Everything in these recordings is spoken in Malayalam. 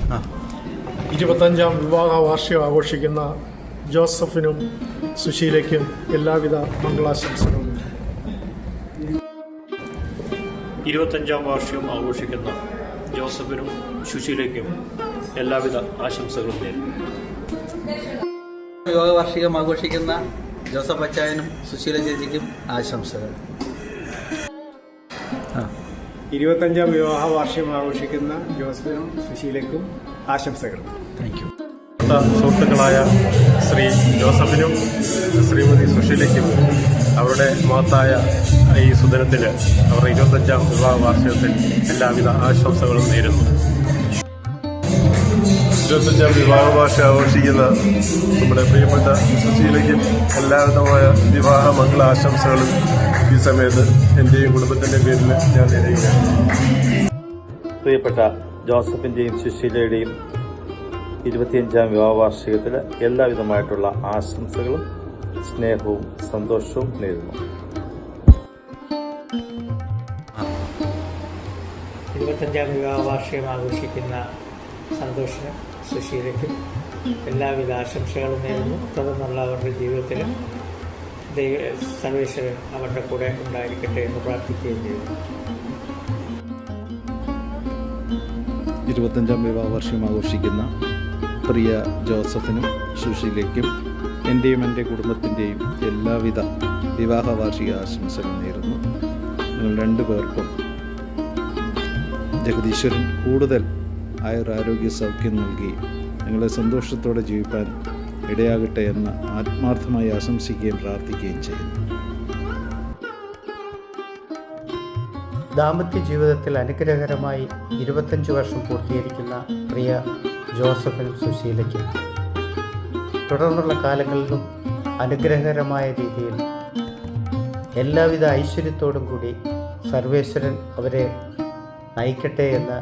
25ാം വിവാഹ വാർഷികം ആഘോഷിക്കുന്ന ജോസഫിനും സുശീലയ്ക്കും എല്ലാവിധ മംഗളാശംസകളും. 25ാം വാർഷികം ആഘോഷിക്കുന്ന ജോസഫിനും സുശീലയ്ക്കും എല്ലാവിധ ആശംസകളും നേരുന്നു. വിവാഹ വാർഷികം ആഘോഷിക്കുന്ന ജോസഫ് അച്ചായനും സുശീല ചേച്ചിക്കും ആശംസകൾ. 25ാം വിവാഹ വാർഷികം ആഘോഷിക്കുന്ന ജോസഫിനും സുശീലയ്ക്കും ആശംസകൾ. Thank you. സുഹൃത്തുക്കളായ ശ്രീ ജോസഫിനും ശ്രീമതി സുശീലയ്ക്കും അവരുടെ മഹത്തായ ഈ സുദിനത്തിൽ അവരുടെ 25ാം വിവാഹ വാർഷികത്തിൽ എല്ലാവിധ ആശംസകളും നേരുന്നു. 25ാം വിവാഹ വാർഷികം ആഘോഷിക്കുന്ന നമ്മുടെ പ്രിയപ്പെട്ട സുശീലയ്ക്കും എല്ലാവിധമായ വിവാഹ മംഗള ആശംസകളും ഈ സമയത്ത് എൻ്റെയും കുടുംബത്തിൻ്റെ പേരിൽ ഞാൻ നേരുകയാണ്. പ്രിയപ്പെട്ട ജോസഫിൻ്റെയും സുശീലയുടെയും 25ാം വിവാഹ വാർഷികത്തിൽ എല്ലാവിധമായിട്ടുള്ള ആശംസകളും സ്നേഹവും സന്തോഷവും നേരുന്നു. 25ാം വിവാഹ വാർഷികം ആഘോഷിക്കുന്ന സന്തോഷിനും സുശീലയ്ക്കും എല്ലാവിധ ആശംസകളും നേരുന്നു. തുടർന്നുള്ള അവരുടെ ജീവിതത്തിൽ സർവേശ്വരൻ അവരുടെ കൂടെ ഉണ്ടായിരിക്കട്ടെ എന്ന് പ്രാർത്ഥിക്കുകയും ചെയ്യുന്നു. 25ാം വിവാഹ വാർഷികം ആഘോഷിക്കുന്ന പ്രിയ ജോസഫിനും സുശീലയ്ക്കും എൻ്റെയും എൻ്റെ കുടുംബത്തിൻ്റെയും എല്ലാവിധ വിവാഹ വാർഷിക ആശംസകൾ നേരുന്നു. നിങ്ങൾ രണ്ടുപേർക്കും ജഗദീശ്വരൻ കൂടുതൽ ആയുരാരോഗ്യ സൗഖ്യം നൽകി നിങ്ങളെ സന്തോഷത്തോടെ ജീവിക്കാൻ ഇടയാകട്ടെ എന്ന് ആത്മാർത്ഥമായി ആശംസിക്കുകയും പ്രാർത്ഥിക്കുകയും ചെയ്യുന്നു. ദാമ്പത്യ ജീവിതത്തിൽ അനുഗ്രഹകരമായി 25 വർഷം പൂർത്തീകരിക്കുന്ന പ്രിയ ജോസഫിനും സുശീലയ്ക്കും തുടർന്നുള്ള കാലങ്ങളിലും അനുഗ്രഹകരമായ രീതിയിൽ എല്ലാവിധ ഐശ്വര്യത്തോടും കൂടി സർവേശ്വരൻ അവരെ നയിക്കട്ടെ എന്ന്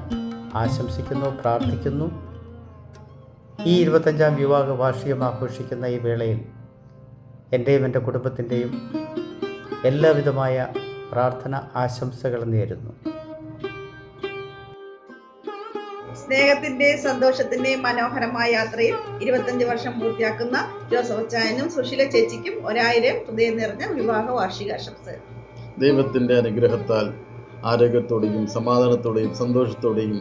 ആശംസിക്കുന്നു, പ്രാർത്ഥിക്കുന്നു. ഈ 25ാം വിവാഹ വാർഷികം ആഘോഷിക്കുന്ന ഈ വേളയിൽ എൻ്റെയും എൻ്റെ കുടുംബത്തിൻ്റെയും എല്ലാവിധമായ പ്രാർത്ഥന ആശംസകൾ നേരുന്നു. സ്നേഹത്തിന്റെയും സന്തോഷത്തിന്റെയും മനോഹരമായ യാത്രയിൽ 25 വർഷം പൂർത്തിയാക്കുന്ന ജോസഫ് അച്ചായനും സുശീല ചേച്ചിക്കും 1000 ഹൃദയം നിറഞ്ഞ വിവാഹ വാർഷികാശംസകൾ. ദൈവത്തിൻ്റെ അനുഗ്രഹത്താൽ ആരോഗ്യത്തോടെയും സമാധാനത്തോടെയും സന്തോഷത്തോടെയും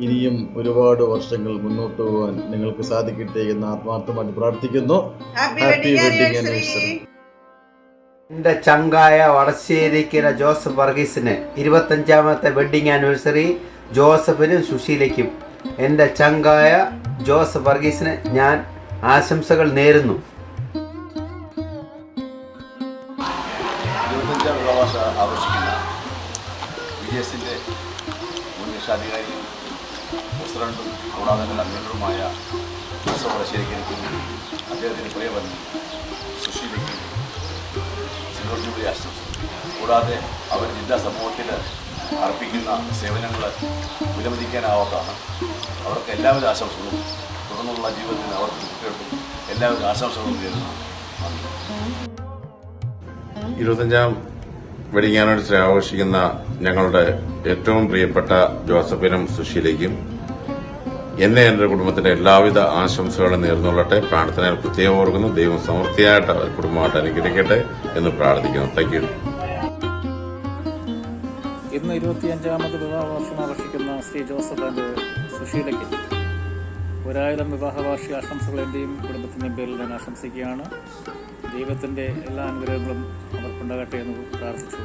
ഇനിയും ഒരുപാട് വർഷങ്ങൾ മുന്നോട്ട് പോകാൻ നിങ്ങൾക്ക് സാധിക്കട്ടെ എന്ന് ആത്മാർത്ഥമായിട്ട് പ്രാർത്ഥിക്കുന്നു. Happy wedding anniversary. എൻ്റെ ചങ്കായ വടശ്ശേരിക്കര ജോസഫ് വർഗീസിന് 25ാമത്തെ വെഡ്ഡിങ് ആനിവേഴ്സറി ജോസഫിനും സുശീലയ്ക്കും എൻ്റെ ചങ്കായ ജോസഫ് വർഗീസിന് ഞാൻ ആശംസകൾ നേരുന്നു. 25ാം വിവാഹം ആഘോഷിക്കുന്ന വിജയസിൻ്റെ മുൻ രക്ഷാധികാരിയും പ്രസിഡന്റും കൂടാതെ അംഗങ്ങളുമായ ജോസഫ് വടശ്ശേരിക്കും അദ്ദേഹത്തിന് പ്രിയപത്നി സുശീലയ്ക്കും സിൽവർ ആശംസ. കൂടാതെ അവർ ജില്ലാ സമൂഹത്തിൽ അർപ്പിക്കുന്ന സേവനങ്ങൾ വിലമതിക്കാനാവാത്തതാണ്. അവർക്ക് എല്ലാവിധ ആശംസകളും തുടർന്നുള്ള ജീവിതത്തിന് അവർക്ക് കുട്ടികൾക്കും എല്ലാവിധ ആശംസകളും നേരുന്നു. 25ാം വെഡിങ് ആനിവേഴ്സറി ആഘോഷിക്കുന്ന ഞങ്ങളുടെ ഏറ്റവും പ്രിയപ്പെട്ട ജോസഫിനും സുശീലയ്ക്കും എന്നെ എൻ്റെ കുടുംബത്തിന്റെ എല്ലാവിധ ആശംസകളും നേർന്നുകൊള്ളട്ടെ. പ്രാർത്ഥനയിൽ പ്രത്യേകം ഓർക്കുന്നു. ദൈവം സമൃദ്ധിയായിട്ട് കുടുംബമായിട്ട് അനുഗ്രഹിക്കട്ടെ എന്ന് പ്രാർത്ഥിക്കുന്നു. Thank you. ഇന്ന് 25ാമത് വിവാഹ വാർഷികം ആഘോഷിക്കുന്ന ശ്രീ ജോസഫ് ആൻഡ് സുശീലയ്ക്ക് 1000 വിവാഹ വാർഷിക ആശംസകൾ എൻ്റെയും കുടുംബത്തിൻ്റെയും പേരിൽ ഞാൻ ആശംസിക്കുകയാണ്. ദൈവത്തിൻ്റെ എല്ലാ അനുഗ്രഹങ്ങളും അവർക്കുണ്ടാകട്ടെ എന്ന് പ്രാർത്ഥിച്ചു.